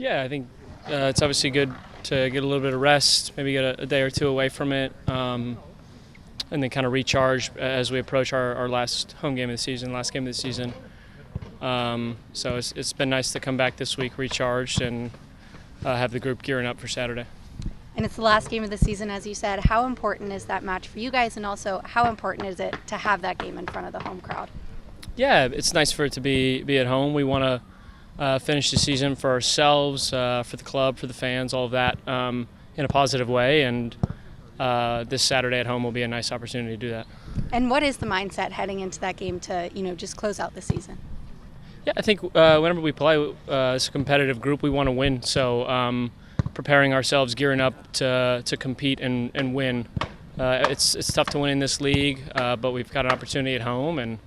Yeah, I think it's obviously good to get a little bit of rest, maybe get a day or two away from it, and then kind of recharge as we approach our last home game of the season, last game of the season. So it's been nice to come back this week recharged and have the group gearing up for Saturday. And it's the last game of the season, as you said. How important is that match for you guys, and also how important is it to have that game in front of the home crowd? Yeah, it's nice for it to be at home. We want to finish the season for ourselves, for the club, for the fans, all of that in a positive way. And this Saturday at home will be a nice opportunity to do that. And what is the mindset heading into that game to, just close out the season? Yeah, I think whenever we play, it's a competitive group. We want to win. So preparing ourselves, gearing up to compete and win. It's tough to win in this league, but we've got an opportunity at home, and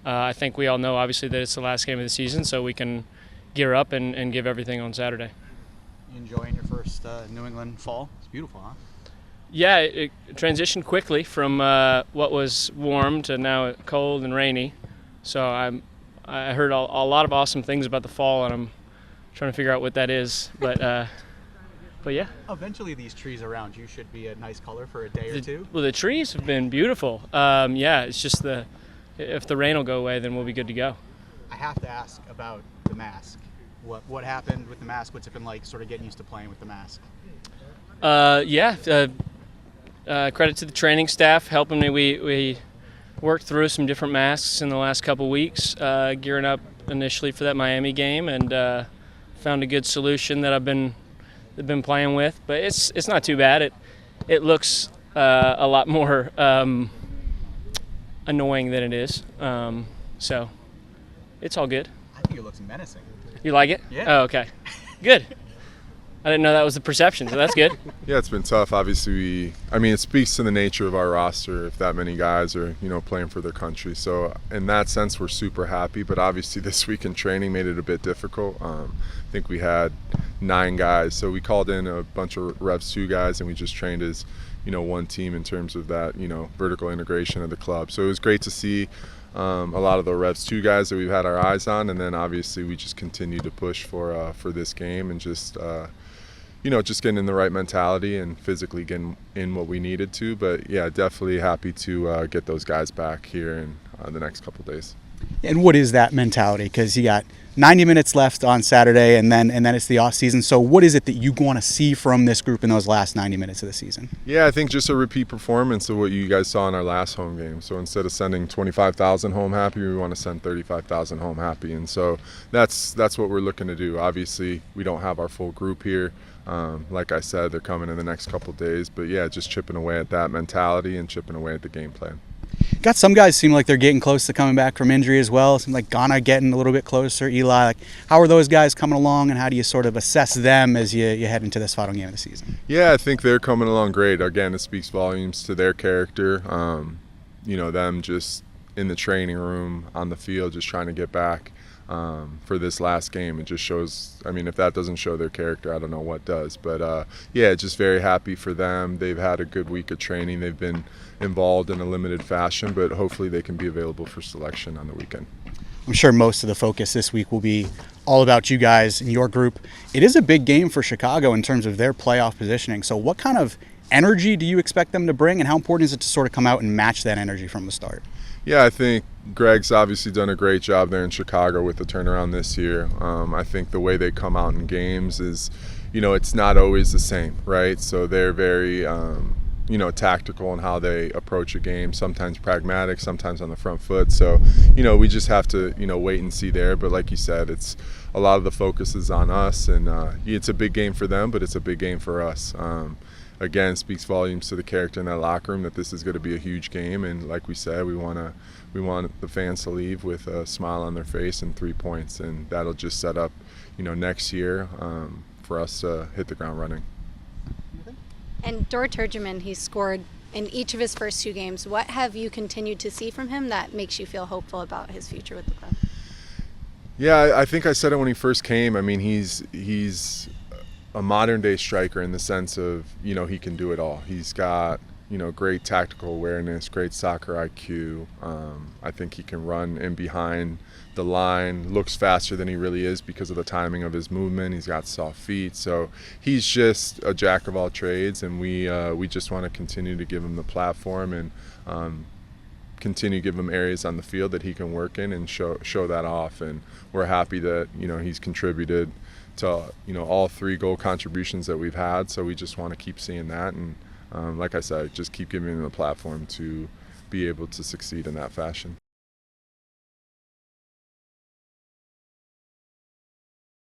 I think we all know, obviously, that it's the last game of the season, so we can gear up and give everything on Saturday. You enjoying your first New England fall? It's beautiful, huh? Yeah, it transitioned quickly from what was warm to now cold and rainy. So I heard a lot of awesome things about the fall, and I'm trying to figure out what that is. But yeah. Eventually these trees around you should be a nice color for a day or two. Well, the trees have been beautiful. Yeah, it's just if the rain will go away, then we'll be good to go. I have to ask about the mask. What happened with the mask? What's it been like sort of getting used to playing with the mask? Credit to the training staff helping me. We worked through some different masks in the last couple weeks, gearing up initially for that Miami game, and found a good solution that I've been playing with. But it's not too bad. It looks a lot more annoying than it is. So it's all good. I think it looks menacing. You like it? Yeah. Oh, okay. Good. I didn't know that was the perception, so that's good. Yeah, it's been tough. Obviously, it speaks to the nature of our roster if that many guys are, playing for their country. So in that sense, we're super happy. But obviously this week in training made it a bit difficult. I think we had 9 guys. So we called in a bunch of Revs 2 guys, and we just trained as, one team in terms of that, vertical integration of the club. So it was great to see a lot of the Revs 2 guys that we've had our eyes on. And then obviously we just continue to push for this game and just getting in the right mentality and physically getting in what we needed to. But yeah, definitely happy to get those guys back here in the next couple of days. And what is that mentality? Because you got 90 minutes left on Saturday, and then it's the off season. So what is it that you want to see from this group in those last 90 minutes of the season? Yeah, I think just a repeat performance of what you guys saw in our last home game. So instead of sending 25,000 home happy, we want to send 35,000 home happy. And so that's what we're looking to do. Obviously, we don't have our full group here. Like I said, they're coming in the next couple of days. But yeah, just chipping away at that mentality and chipping away at the game plan. Got some guys seem like they're getting close to coming back from injury as well. Seems like Ghana getting a little bit closer. Eli, how are those guys coming along, and how do you sort of assess them as you head into this final game of the season? Yeah, I think they're coming along great. Again, it speaks volumes to their character. Them just in the training room, on the field, just trying to get back for this last game. It just shows, if that doesn't show their character, I don't know what does. But just very happy for them. They've had a good week of training. They've been involved in a limited fashion, but hopefully they can be available for selection on the weekend. I'm sure most of the focus this week will be all about you guys and your group. It is a big game for Chicago in terms of their playoff positioning. So what kind of energy do you expect them to bring, and how important is it to sort of come out and match that energy from the start? Yeah, I think Greg's obviously done a great job there in Chicago with the turnaround this year. I think the way they come out in games is, it's not always the same, right? So they're very, tactical in how they approach a game, sometimes pragmatic, sometimes on the front foot. So, we just have to, wait and see there. But like you said, it's a lot of the focus is on us, and it's a big game for them, but it's a big game for us. Again, speaks volumes to the character in that locker room that this is going to be a huge game. And like we said, we want the fans to leave with a smile on their face and 3 points, and that'll just set up, next year for us to hit the ground running. And Dor Turgeman, he's scored in each of his first 2 games. What have you continued to see from him that makes you feel hopeful about his future with the club? Yeah, I think I said it when he first came. He's a modern day striker in the sense of, he can do it all. He's got, great tactical awareness, great soccer IQ. I think he can run in behind the line, looks faster than he really is because of the timing of his movement. He's got soft feet, so he's just a jack of all trades, and we just want to continue to give him the platform and continue to give him areas on the field that he can work in and show that off. And we're happy that he's contributed to all 3 goal contributions that we've had. So we just want to keep seeing that, and like I said, just keep giving him the platform to be able to succeed in that fashion.